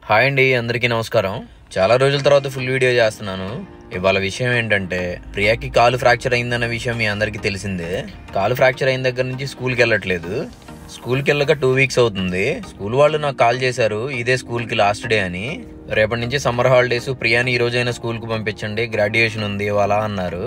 Hi అండి, అందరికీ నమస్కారం. చాలా రోజుల తర్వాత ఫుల్ వీడియో చేస్తున్నాను. ఇవాళ విషయం ఏంటంటే, ప్రియాకి కాలు ఫ్రాక్చర్ అయిందన్న విషయం మీ అందరికీ తెలిసిందే. కాలు ఫ్రాక్చర్ అయిన దగ్గర నుంచి స్కూల్కి వెళ్ళట్లేదు. స్కూల్కి వెళ్ళక 2 వీక్స్ అవుతుంది. స్కూల్ వాళ్ళు నాకు కాల్ చేశారు, ఇదే స్కూల్కి లాస్ట్ డే అని. రేపటి నుంచి సమ్మర్ హాలిడేస్, ప్రియాని ఈ రోజైనా స్కూల్కి పంపించండి, గ్రాడ్యుయేషన్ ఉంది ఇవాళ అన్నారు.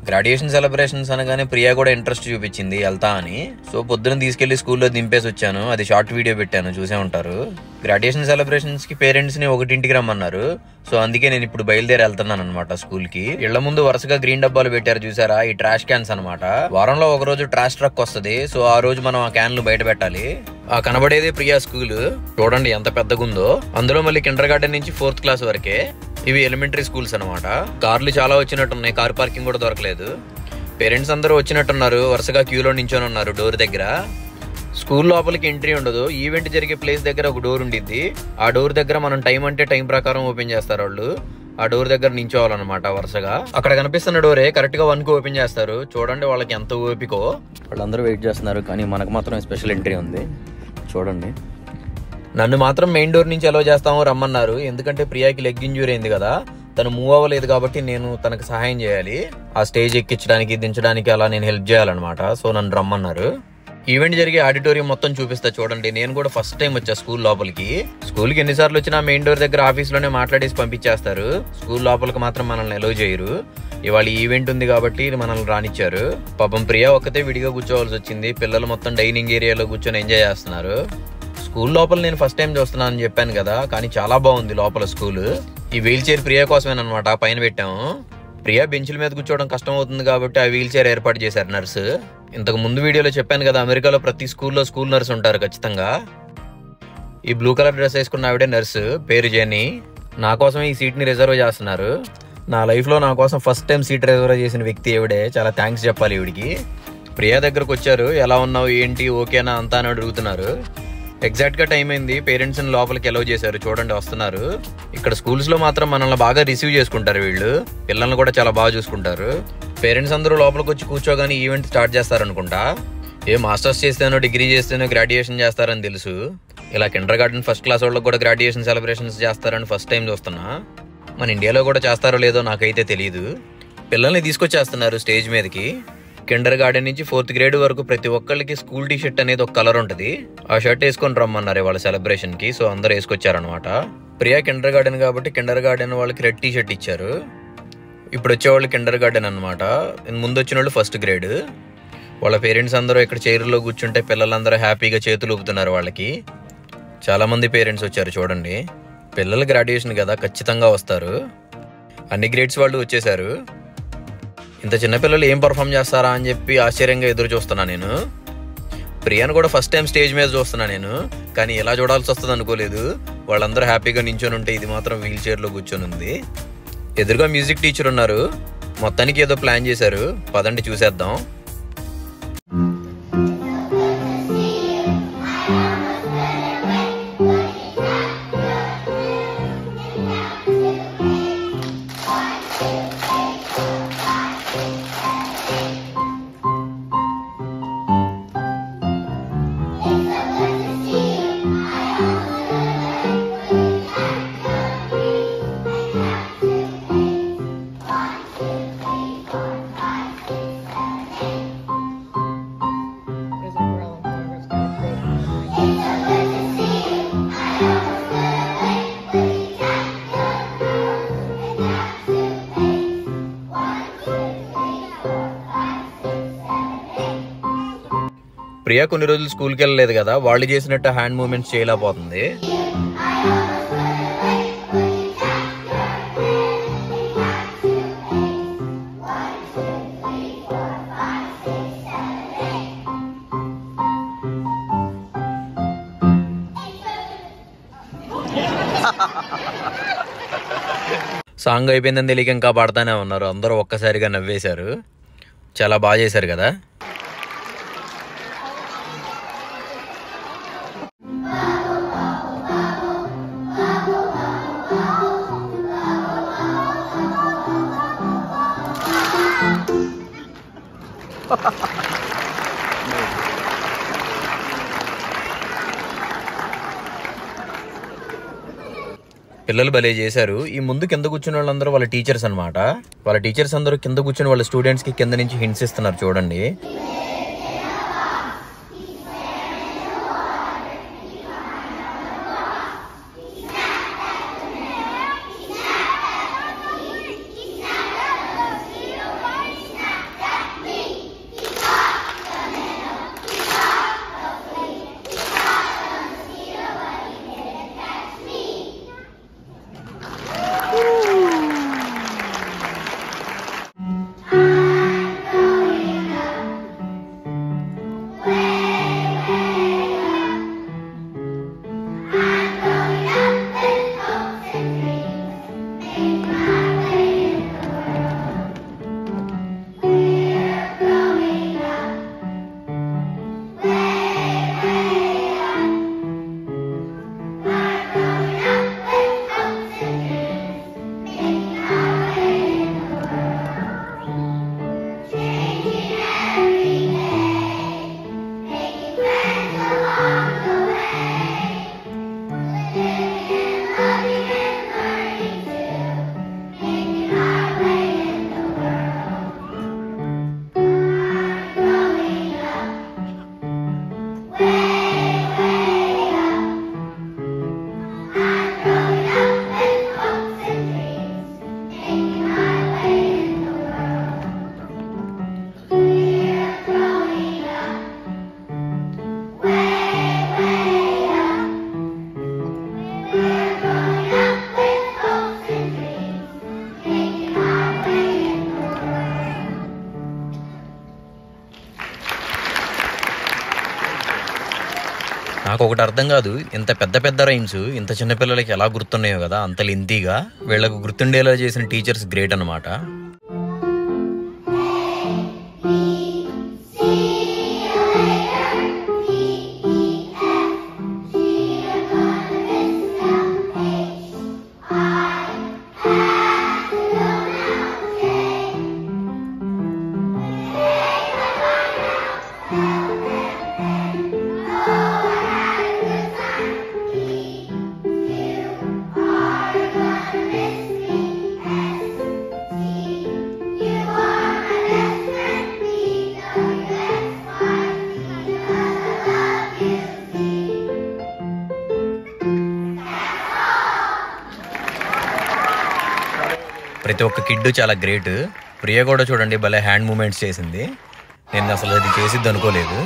గ్రాడ్యుయేషన్ సెలబ్రేషన్స్ అనగానే ప్రియా కూడా ఇంట్రెస్ట్ చూపించింది వెళ్తా అని. సో పొద్దున తీసుకెళ్లి స్కూల్లో దింపేసి వచ్చాను. అది షార్ట్ వీడియో పెట్టాను, చూసే ఉంటారు. గ్రాడ్యుయేషన్ సెలబ్రేషన్స్ కి పేరెంట్స్ ని 1ంటికి రమ్మన్నారు. సో అందుకే నేను ఇప్పుడు బయలుదేరి వెళ్తున్నాను అనమాట స్కూల్ కి. ఇళ్ల ముందు వరుసగా గ్రీన్ డబ్బాలు పెట్టారు చూసారా, ఈ ట్రాష్ క్యాన్స్ అనమాట. వారంలో ఒక రోజు ట్రాష్ ట్రక్ వస్తుంది. సో ఆ రోజు మనం ఆ క్యాన్లు బయట పెట్టాలి. ఆ కనబడేది ప్రియా స్కూల్. చూడండి ఎంత పెద్దగా ఉందో. అందులో మళ్ళీ కిండర్ గార్డెన్ నుంచి 4th క్లాస్ వరకే. ఇవి ఎలిమెంటరీ స్కూల్స్ అనమాట. కార్లు చాలా వచ్చినట్టున్నాయి, కార్ పార్కింగ్ కూడా దొరకలేదు. పేరెంట్స్ అందరూ వచ్చినట్టున్నారు, వరుసగా క్యూలో నించొని ఉన్నారు డోర్ దగ్గర. స్కూల్ లోపలికి ఎంట్రీ ఉండదు. ఈవెంట్ జరిగే ప్లేస్ దగ్గర ఒక డోర్ ఉండిద్ది. ఆ డోర్ దగ్గర మనం టైం అంటే టైం ప్రకారం ఓపెన్ చేస్తారు వాళ్ళు. ఆ డోర్ దగ్గర నించోవాలన్నమాట వరుసగా. అక్కడ కనిపిస్తున్న డోరే కరెక్ట్ గా 1కి ఓపెన్ చేస్తారు. చూడండి వాళ్ళకి ఎంత ఓపికో. వాళ్ళందరూ వెయిట్ చేస్తున్నారు, కానీ మనకు మాత్రం స్పెషల్ ఎంట్రీ ఉంది. చూడండి, నన్ను మాత్రం మెయిన్ డోర్ నుంచి అలో చేస్తాము రమ్మన్నారు. ఎందుకంటే ప్రియాకి లెగ్ ఇంజ్యూరీ అయింది కదా, తను మూవ్ అవ్వలేదు కాబట్టి నేను తనకు సహాయం చేయాలి. ఆ స్టేజ్ ఎక్కించడానికి, దించడానికి అలా నేను హెల్ప్ చేయాలన్నమాట. సో నన్ను రమ్మన్నారు. ఈవెంట్ జరిగే ఆడిటోరియం మొత్తం చూపిస్తా చూడండి. నేను కూడా ఫస్ట్ టైం వచ్చా స్కూల్ లోపలికి. స్కూల్కి ఎన్నిసార్లు వచ్చినా మెయిన్ డోర్ దగ్గర ఆఫీస్లోనే మాట్లాడేసి పంపించేస్తారు. స్కూల్ లోపలికి మాత్రం మనల్ని అలో చేయరు. ఇవాళ ఈవెంట్ ఉంది కాబట్టి మనల్ని రానిచ్చారు. పాపం ప్రియా ఒక్కతే విడిగా కూర్చోవాల్సి వచ్చింది. పిల్లలు మొత్తం డైనింగ్ ఏరియాలో కూర్చొని ఎంజాయ్ చేస్తున్నారు. స్కూల్ లోపల నేను ఫస్ట్ టైం చూస్తున్నాను అని చెప్పాను కదా, కానీ చాలా బాగుంది లోపల స్కూల్. ఈ వీల్ చైర్ ప్రియా కోసమేనమాట పైన పెట్టాము. ప్రియా బెంచ్ల మీద కూర్చోవడం కష్టం అవుతుంది కాబట్టి ఆ వీల్ చైర్ ఏర్పాటు చేశారు నర్సు. ఇంతకు ముందు వీడియోలో చెప్పాను కదా, అమెరికాలో ప్రతి స్కూల్లో స్కూల్ నర్సు ఉంటారు ఖచ్చితంగా. ఈ బ్లూ కలర్ డ్రెస్ వేసుకున్న ఆవిడే నర్సు, పేరు జెన్నీ. నా కోసం ఈ సీట్ ని రిజర్వ్ చేస్తున్నారు. నా లైఫ్ లో నా కోసం ఫస్ట్ టైం సీట్ రిజర్వ్ చేసిన వ్యక్తి ఈవిడే. చాలా థ్యాంక్స్ చెప్పాలి ఈవిడికి. ప్రియా దగ్గరకు వచ్చారు. ఎలా ఉన్నావు, ఏంటి, ఓకేనా అంతా అని అడుగుతున్నారు. ఎగ్జాక్ట్ గా టైం అయింది. పేరెంట్స్ ని లోపలికి అలౌ చేశారు. చూడండి వస్తున్నారు. ఇక్కడ స్కూల్స్ లో మాత్రం మనల్ని బాగా రిసీవ్ చేసుకుంటారు వీళ్ళు. పిల్లల్ని కూడా చాలా బాగా చూసుకుంటారు. పేరెంట్స్ అందరూ లోపలికి వచ్చి కూర్చోగానే ఈవెంట్ స్టార్ట్ చేస్తారనుకుంటా. మాస్టర్స్ చేస్తేనో డిగ్రీ చేస్తేనో గ్రాడ్యుయేషన్ చేస్తారని తెలుసు. ఇలా కిండర్ గార్డెన్ 1st క్లాస్ వాళ్ళకి కూడా గ్రాడ్యుయేషన్ సెలబ్రేషన్స్ చేస్తారని ఫస్ట్ టైం చూస్తున్నా. మన ఇండియాలో కూడా చేస్తారో లేదో నాకైతే తెలియదు. పిల్లల్ని తీసుకొచ్చేస్తున్నారు స్టేజ్ మీదకి. కిండర్ గార్డెన్ నుంచి 4th గ్రేడ్ వరకు ప్రతి ఒక్కళ్ళకి స్కూల్ టీ షర్ట్ అనేది ఒక కలర్ ఉంటుంది. ఆ షర్ట్ వేసుకొని రమ్మన్నారు వాళ్ళ సెలబ్రేషన్ కి. సో అందరూ వేసుకొచ్చారనమాట. ప్రియా కిండర్ గార్డెన్ కాబట్టి కిండర్ గార్డెన్ వాళ్ళకి రెడ్ టీ షర్ట్ ఇచ్చారు. ఇప్పుడు వచ్చేవాళ్ళు కిండర్ గార్డెన్ అనమాట. ముందు వచ్చిన వాళ్ళు 1st గ్రేడ్. వాళ్ళ పేరెంట్స్ అందరూ ఇక్కడ చైర్లో కూర్చుంటే పిల్లలందరూ హ్యాపీగా చేతులు ఊపుతున్నారు వాళ్ళకి. చాలా మంది పేరెంట్స్ వచ్చారు చూడండి. పిల్లలు గ్రాడ్యుయేషన్ కదా, ఖచ్చితంగా వస్తారు. అన్ని గ్రేడ్స్ వాళ్ళు వచ్చేసారు. ఇంత చిన్నపిల్లలు ఏం పర్ఫామ్ చేస్తారా అని చెప్పి ఆశ్చర్యంగా ఎదురు చూస్తున్నా నేను. ప్రియాను కూడా ఫస్ట్ టైం స్టేజ్ మీద చూస్తున్నా నేను, కానీ ఎలా చూడాల్సి వస్తుంది అనుకోలేదు. వాళ్ళందరూ హ్యాపీగా నించొని ఉంటే ఇది మాత్రం వీల్ చైర్లో కూర్చొని ఉంది. ఎదురుగా మ్యూజిక్ టీచర్ ఉన్నారు. మొత్తానికి ఏదో ప్లాన్ చేశారు. పదండి చూసేద్దాం. ప్రియా కొన్ని రోజులు స్కూల్కి వెళ్ళలేదు కదా, వాళ్ళు చేసినట్టు హ్యాండ్ మూవ్మెంట్స్ చేయలేకపోతుంది. సాంగ్ అయిపోయిందని తెలియక ఇంకా పాడుతూనే ఉన్నారు. అందరూ ఒక్కసారిగా నవ్వేశారు. చాలా బాగా చేశారు కదా. పిల్లలు భలే చేశారు. ఈ ముందు కింద కూర్చున్న వాళ్ళందరూ వాళ్ళ టీచర్స్ అనమాట. వాళ్ళ టీచర్స్ అందరూ కింద కూర్చుని వాళ్ళ స్టూడెంట్స్ కి కింద నుంచి హింట్స్ ఇస్తున్నారు చూడండి. నాకు ఒకటి అర్థం కాదు, ఇంత పెద్ద పెద్ద రైమ్స్ ఇంత చిన్న పిల్లలకి ఎలా గుర్తున్నాయో కదా, అంత లెంతీగా. వీళ్ళకు గుర్తుండేలా చేసిన టీచర్స్ గ్రేట్ అనమాట. ప్రతి ఒక్క కిడ్ చాలా గ్రేట్. ప్రియ కూడా చూడండి భలే హ్యాండ్ మూమెంట్స్ చేసింది. నేను అసలు అది చేసిద్ది అనుకోలేదు.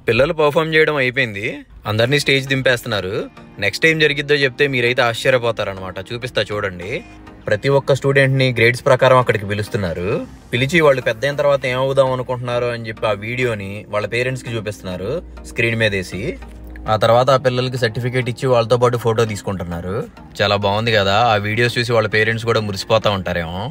పిల్లలు పర్ఫామ్ చేయడం అయిపోయింది, అందరినీ స్టేజ్ దింపేస్తున్నారు. నెక్స్ట్ ఏం జరిగిద్దో చెప్తే మీరైతే ఆశ్చర్యపోతారనమాట. చూపిస్తా చూడండి. ప్రతి ఒక్క స్టూడెంట్ ని గ్రేడ్స్ ప్రకారం అక్కడికి పిలుస్తున్నారు. పిలిచి వాళ్ళు పెద్ద అయిన తర్వాత ఏమవుదాం అనుకుంటున్నారు అని చెప్పి ఆ వీడియోని వాళ్ళ పేరెంట్స్ కి చూపిస్తున్నారు స్క్రీన్ మీద వేసి. ఆ తర్వాత ఆ పిల్లలకి సర్టిఫికేట్ ఇచ్చి వాళ్ళతో పాటు ఫోటో తీసుకుంటున్నారు. చాలా బాగుంది కదా. ఆ వీడియోస్ చూసి వాళ్ళ పేరెంట్స్ కూడా మురిసిపోతా ఉంటారేమో.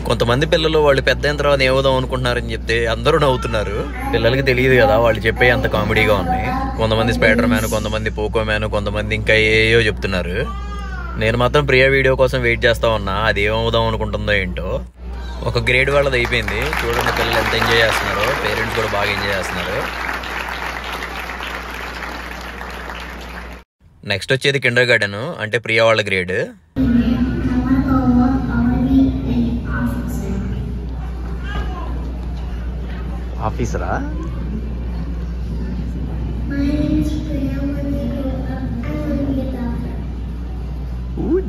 కొంతమంది పిల్లలు వాళ్ళు పెద్ద అయిన తర్వాత ఏమవుదాం అనుకుంటున్నారని చెప్తే అందరూ నవ్వుతున్నారు. పిల్లలకి తెలియదు కదా వాళ్ళు చెప్పే అంత కామెడీగా ఉన్నాయి. కొంతమంది స్పైడర్ మ్యాన్, కొంతమంది పోకో మ్యాన్, కొంతమంది ఇంకా ఏయో చెప్తున్నారు. నేను మాత్రం ప్రియ వీడియో కోసం వెయిట్ చేస్తా ఉన్నా, అది ఏమవుదాం అనుకుంటుందో ఏంటో. ఒక గ్రేడ్ వాళ్ళది అయిపోయింది. చూడండి పిల్లలు ఎంత ఎంజాయ్ చేస్తున్నారో, పేరెంట్స్ కూడా బాగా ఎంజాయ్ చేస్తున్నారు. నెక్స్ట్ వచ్చేది కిండర్ గార్డెన్, అంటే ప్రియ వాళ్ళ గ్రేడ్. ఆఫీసరా?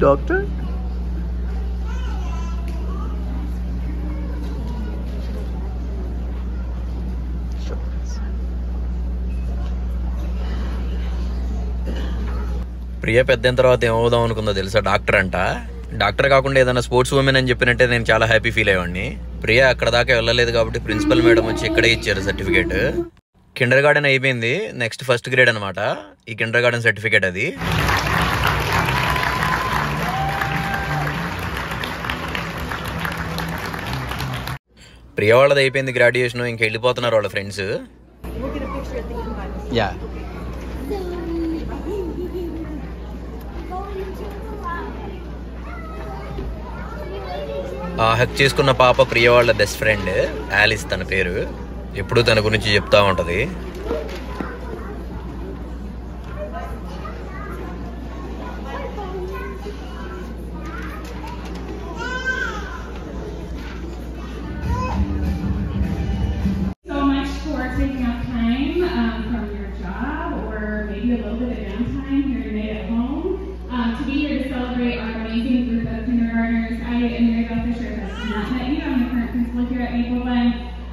డాక్టర్. ప్రియ పెద్ద తర్వాత ఏమవుదాం అనుకుందో తెలుసా? డాక్టర్ అంట. డాక్టర్ కాకుండా ఏదైనా స్పోర్ట్స్ ఉమెన్ అని చెప్పినట్టే నేను చాలా హ్యాపీ ఫీల్ అయ్యేవాడిని. ప్రియా అక్కడ దాకా వెళ్ళలేదు కాబట్టి ప్రిన్సిపల్ మేడం వచ్చి ఇక్కడే ఇచ్చారు సర్టిఫికేట్. కిండర్ గార్డెన్ అయిపోయింది, నెక్స్ట్ ఫస్ట్ గ్రేడ్ అనమాట ఈ కిండర్ గార్డెన్ సర్టిఫికేట్. అది ప్రియా వాళ్ళది అయిపోయింది గ్రాడ్యుయేషన్, ఇంక వెళ్ళిపోతున్నారు వాళ్ళ ఫ్రెండ్స్. యా హక్ చేసుకున్న పాప ప్రియ వాళ్ళ బెస్ట్ ఫ్రెండ్ ఆలిస్, తన పేరు. ఎప్పుడు తన గురించి చెప్తా ఉంటది.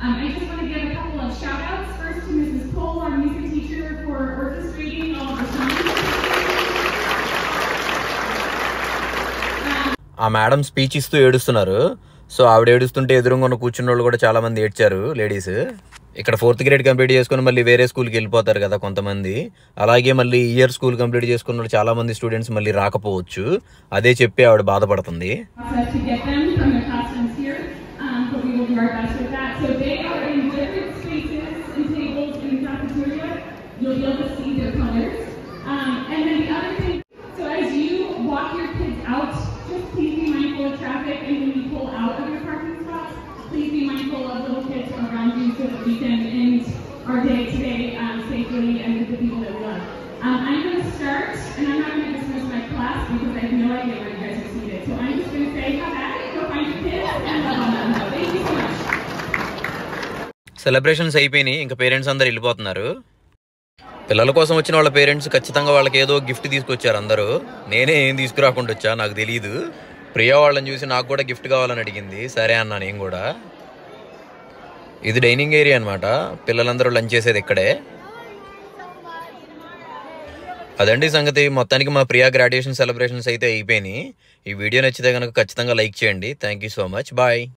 I just want to give a couple of shout outs. First to Mrs. Cole, our music teacher, for orchestrating all of the songs. ఆ మేడం స్పీచ్ ఇస్తూ ఏడుస్తున్నారు. సో ఆవిడ ఏడుస్తుంటే ఎదురుగా కూర్చున్న వాళ్ళు కూడా చాలా మంది ఏడ్చారు, లేడీస్. ఇక్కడ 4th గ్రేడ్ కంప్లీట్ చేసుకుని మళ్ళీ వేరే స్కూల్కి వెళ్ళిపోతారు కదా కొంతమంది. అలాగే మళ్ళీ ఇయర్ స్కూల్ కంప్లీట్ చేసుకున్న వాళ్ళు చాలా మంది స్టూడెంట్స్ మళ్ళీ రాకపోవచ్చు. అదే చెప్పి ఆవిడ బాధపడుతుంది. So they are in different spaces and tables in the cafeteria. You'll be able to see their colors. And then the other thing, so as you walk your kids out, just please be mindful of traffic, and when you pull out of your parking spots, please be mindful of little kids around you so that we can end our day today safely and with the people that we love. I'm going to start, and I'm not going to dismiss my class because I have no idea where you guys are seated. So I'm just going to say, have at it, go find your kids, and love on them. Thank you so much. Celebrations అయిపోయినాయి, ఇంకా parents అందరు వెళ్ళిపోతున్నారు. పిల్లల కోసం వచ్చిన వాళ్ళ parents ఖచ్చితంగా వాళ్ళకి ఏదో గిఫ్ట్ తీసుకొచ్చారు అందరూ. నేనే ఏం తీసుకురాకుండా వచ్చా, నాకు తెలియదు. ప్రియా వాళ్ళని చూసి నాకు కూడా గిఫ్ట్ కావాలని అడిగింది, సరే అన్నా నేను కూడా. ఇది డైనింగ్ ఏరియా అనమాట, పిల్లలందరూ లంచ్ చేసేది ఇక్కడే. అదండి సంగతి. మొత్తానికి మా ప్రియా గ్రాడ్యుయేషన్ సెలబ్రేషన్స్ అయితే అయిపోయినాయి. ఈ వీడియో నచ్చితే కనుక ఖచ్చితంగా లైక్ చేయండి. Thank you so much. Bye.